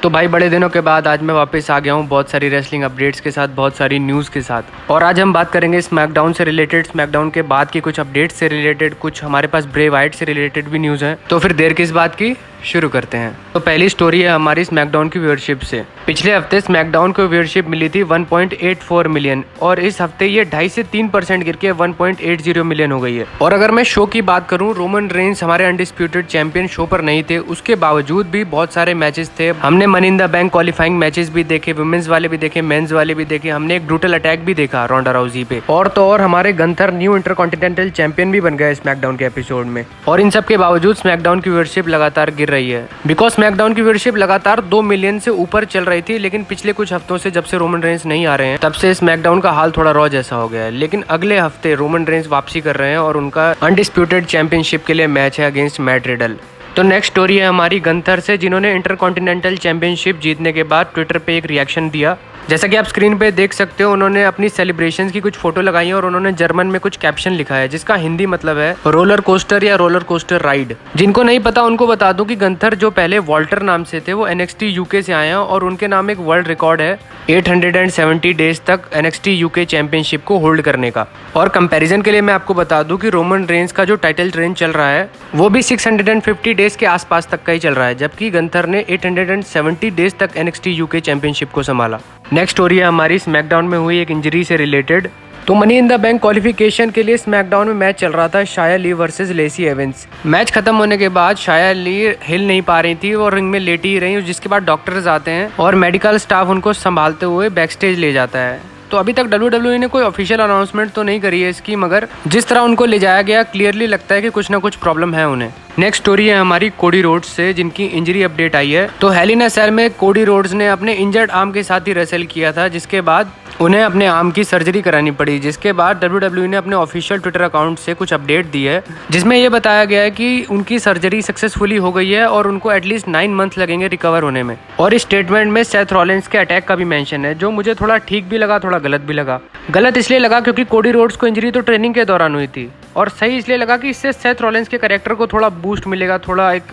तो भाई बड़े दिनों के बाद आज मैं वापस आ गया हूँ बहुत सारी रेसलिंग अपडेट्स के साथ, बहुत सारी न्यूज़ के साथ। और आज हम बात करेंगे स्मैकडाउन से रिलेटेड, स्मैकडाउन के बाद की कुछ अपडेट्स से रिलेटेड, कुछ हमारे पास ब्रे वाइट से रिलेटेड भी न्यूज़ हैं। तो फिर देर किस बात की, शुरू करते हैं। तो पहली स्टोरी है हमारी स्मैकडाउन की व्यूअरशिप से। पिछले हफ्ते स्मैकडाउन को व्यूअरशिप मिली थी 1.84 मिलियन और इस हफ्ते ये 2.5 से 3% गिर के 1.80 मिलियन हो गई है। और अगर मैं शो की बात करूं, रोमन रेंस हमारे अनडिस्प्यूटेड चैंपियन शो पर नहीं थे, उसके बावजूद भी बहुत सारे मैचेस थे। हमने money in the bank qualifying matches भी देखे, वुमेन्स वाले भी देखे, मेंस वाले भी देखे, हमने एक ब्रूटल अटैक भी देखा रोंडा राउजी पे। और तो और हमारे गंथर न्यू इंटरकॉन्टिनेंटल चैंपियन भी बन गए स्मैकडाउन के एपिसोड में। और इन सब के बावजूद स्मैकडाउन की व्यूअरशिप लगातार गिर रही है। बिकॉज स्मैकडाउन की व्यूअरशिप लगातार 2 मिलियन से ऊपर चल रही थी, लेकिन पिछले कुछ हफ्तों से जब से रोमन रेंस नहीं आ रहे हैं तब से स्मैकडाउन का हाल थोड़ा रॉ जैसा हो गया है। लेकिन अगले हफ्ते रोमन रेंस वापसी कर रहे हैं और उनका अनडिस्प्यूटेड चैंपियनशिप के लिए मैच है अगेंस्ट मैट रिडल। तो नेक्स्ट स्टोरी है हमारी गंथर से, जिन्होंने इंटरकॉन्टिनेंटल चैंपियनशिप जीतने के बाद ट्विटर पे एक रिएक्शन दिया। जैसा कि आप स्क्रीन पे देख सकते हो, उन्होंने अपनी सेलिब्रेशंस की कुछ फोटो लगाई है और उन्होंने जर्मन में कुछ कैप्शन लिखा है जिसका हिंदी मतलब है रोलर कोस्टर या रोलर कोस्टर राइड। जिनको नहीं पता उनको बता दूं कि गंथर जो पहले वॉल्टर नाम से थे वो NXT यूके से आए हैं और उनके नाम एक वर्ल्ड रिकॉर्ड है 870 डेज तक NXT यूके चैंपियनशिप को होल्ड करने का। और कंपैरिजन के लिए मैं आपको बता दूं कि रोमन रेंस का जो टाइटल ट्रेन चल रहा है वो भी 650 डेज के आसपास तक का ही चल रहा है, जबकि गंथर ने 870 डेज तक NXT यूके चैंपियनशिप को संभाला। नेक्स्ट स्टोरी है हमारी स्मैकडाउन में हुई एक इंजरी से रिलेटेड। तो money in the bank qualification के लिए स्मैकडाउन में मैच चल रहा था शाया ली वर्सेस लेसी एवेंस। मैच खत्म होने के बाद शाया ली हिल नहीं पा रही थी और रिंग में लेटी ही रही, जिसके बाद डॉक्टर्स आते हैं और मेडिकल स्टाफ उनको संभालते हुए बैक स्टेज ले जाता है। तो अभी तक WWE ने कोई ऑफिशियल अनाउंसमेंट तो नहीं करी है इसकी, मगर जिस तरह उनको ले जाया गया क्लियरली लगता है कि कुछ ना कुछ प्रॉब्लम है उन्हें। नेक्स्ट स्टोरी है हमारी कोडी रोड्स से, जिनकी इंजरी अपडेट आई है। तो हेल इन अ सेल में कोडी रोड्स ने अपने इंजर्ड आर्म के साथ ही रेसल किया था, जिसके बाद उन्हें अपने आर्म की सर्जरी करानी पड़ी। जिसके बाद WWE ने अपने ऑफिशियल ट्विटर अकाउंट से कुछ अपडेट दी है जिसमें यह बताया गया है कि उनकी सर्जरी सक्सेसफुली हो गई है और उनको एटलीस्ट 9 मंथ लगेंगे रिकवर होने में। और इस स्टेटमेंट में सेथ रॉलिंस के अटैक का भी मेंशन है, जो मुझे थोड़ा ठीक भी लगा, थोड़ा गलत भी लगा। गलत इसलिए लगा क्योंकि कोडी रोड्स को इंजरी तो ट्रेनिंग के दौरान हुई थी, और सही इसलिए लगा कि इससे सेथ रॉलिंस के कैरेक्टर को थोड़ा बूस्ट मिलेगा, थोड़ा एक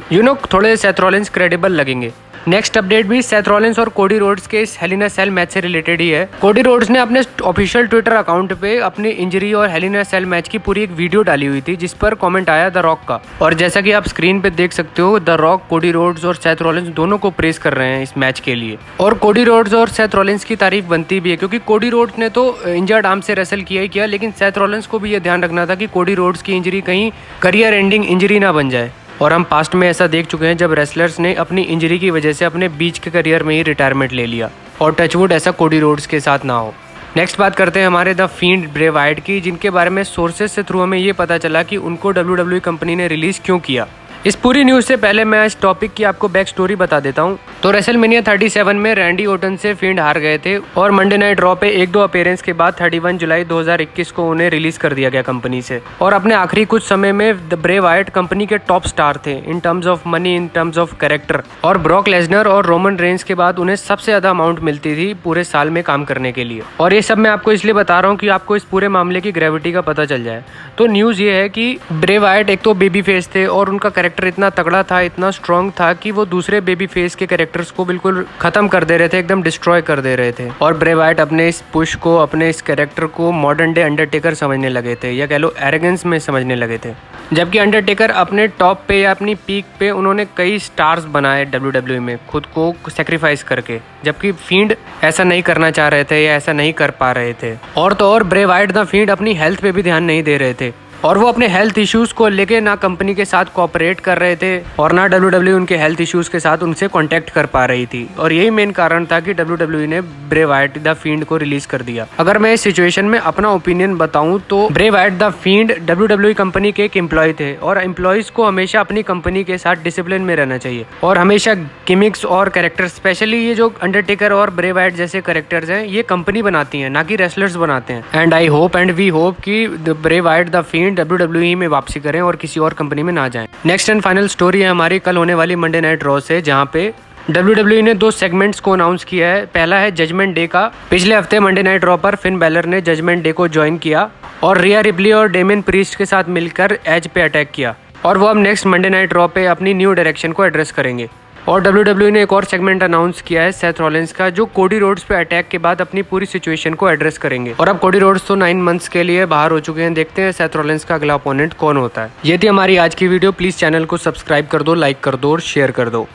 थोड़े सेथ रॉलिंस क्रेडिबल लगेंगे। नेक्स्ट अपडेट भी सेथ रॉलिंस और कोडी रोड्स के इस हेल इन अ सेल मैच से रिलेटेड ही है। कोडी रोड्स ने अपने ऑफिशियल ट्विटर अकाउंट पे अपनी इंजरी और हेल इन अ सेल मैच की पूरी एक वीडियो डाली हुई थी, जिस पर कमेंट आया द रॉक का। और जैसा कि आप स्क्रीन पे देख सकते हो, द रॉक कोडी रोड्स और सेथ रॉलिंस दोनों को प्रेस कर रहे हैं इस मैच के लिए। और कोडी रोड्स और सेथ रॉलिंस की तारीफ बनती भी है, क्योंकि कोडी रोड्स ने तो इंजर्ड आर्म से रेसल किया ही किया, लेकिन सेथ रॉलिंस को भी ये ध्यान रखना था कि कोडी रोड्स की इंजरी कहीं करियर एंडिंग इंजरी ना बन जाए। और हम पास्ट में ऐसा देख चुके हैं जब रेसलर्स ने अपनी इंजरी की वजह से अपने बीच के करियर में ही रिटायरमेंट ले लिया, और टचवुड ऐसा कोडी रोड्स के साथ ना हो। नेक्स्ट बात करते हैं हमारे द फील्ड ब्रे वाइट की, जिनके बारे में सोर्सेज से थ्रू हमें ये पता चला कि उनको WWE कंपनी ने रिलीज क्यों किया। इस पूरी न्यूज़ से पहले मैं इस टॉपिक की आपको बैक स्टोरी बता देता हूँ। तो रेसलमेनिया 37 में रैंडी ओटन से फील्ड हार गए थे और मंडे नाइट रॉ पे 1-2 अपीयरेंस के बाद 31 जुलाई 2021 को उन्हें रिलीज कर दिया गया कंपनी से। और अपने आखिरी कुछ समय में द ब्रे वाइट कंपनी के टॉप स्टार थे in terms of money, in terms of character. और ब्रॉक लेसनर और रोमन रेंस के बाद उन्हें सबसे ज्यादा अमाउंट मिलती थी पूरे साल में काम करने के लिए। और ये सब मैं आपको इसलिए बता रहा हूँ कि आपको इस पूरे मामले की ग्रेविटी का पता चल जाए। तो न्यूज़ ये है कि ब्रे वाइट एक तो बेबी फेस थे और उनका कैरेक्टर इतना तगड़ा था, इतना स्ट्रॉन्ग था कि वो दूसरे बेबी फेस के कैरेक्टर्स को बिल्कुल खत्म कर दे रहे थे, एकदम डिस्ट्रॉय कर दे रहे थे। और ब्रे वाइट अपने इस पुश को, अपने इस कैरेक्टर को मॉडर्न डे अंडरटेकर समझने लगे थे, या कह लो एरोगेंस में समझने लगे थे। जबकि अंडरटेकर अपने टॉप पे या अपनी पीक पे उन्होंने कई स्टार्स बनाए WWE में खुद को सेक्रीफाइस करके, जबकि फील्ड ऐसा नहीं करना चाह रहे थे या ऐसा नहीं कर पा रहे थे। और तो और ब्रे वाइट द फील्ड अपनी हेल्थ पे भी ध्यान नहीं दे रहे थे, और वो अपने हेल्थ इश्यूज को लेके ना कंपनी के साथ कोऑपरेट कर रहे थे और ना WWE उनके हेल्थ इश्यूज के साथ उनसे कांटेक्ट कर पा रही थी। और यही मेन कारण था कि WWE ने ब्रे वाइट द फील्ड को रिलीज कर दिया। अगर मैं इस सिचुएशन में अपना ओपिनियन बताऊं तो Bray Wyatt the field WWE company के एक एम्प्लॉय थे, और एम्प्लॉयज को हमेशा अपनी कंपनी के साथ डिसिप्लिन में रहना चाहिए और हमेशा गिमिक्स और कैरेक्टर, स्पेशली ये जो अंडरटेकर और ब्रे वाइट जैसे कैरेक्टर्स हैं, ये कंपनी बनाती है, ना कि रेसलर्स बनाते हैं। And I hope and we hope कि Bray white the field WWE में वापसी करें और किसी और कंपनी में ना जाएं। नेक्स्ट एंड फाइनल स्टोरी है हमारी कल होने वाली मंडे नाइट रॉ से, जहां पे WWE ने 2 सेगमेंट्स को अनाउंस किया है। पहला है जजमेंट डे का। पिछले हफ्ते मंडे नाइट रॉ पर फिन बैलर ने जजमेंट डे को ज्वाइन किया और रिया रिप्ली और डेमियन प्रीस्ट के साथ मिलकर एज पे अटैक किया, और वो अब नेक्स्ट मंडे नाइट रॉ पे अपनी न्यू डायरेक्शन को एड्रेस करेंगे। और WWE ने एक और सेगमेंट अनाउंस किया है सेथ रॉलिंस का, जो कोडी रोड्स पे अटैक के बाद अपनी पूरी सिचुएशन को एड्रेस करेंगे। और अब कोडी रोड्स तो 9 मंथ्स के लिए बाहर हो चुके हैं, देखते हैं सेथ रॉलिंस का अगला ओपोनेंट कौन होता है। ये थी हमारी आज की वीडियो। प्लीज चैनल को सब्सक्राइब कर दो, लाइक कर दो और शेयर कर दो।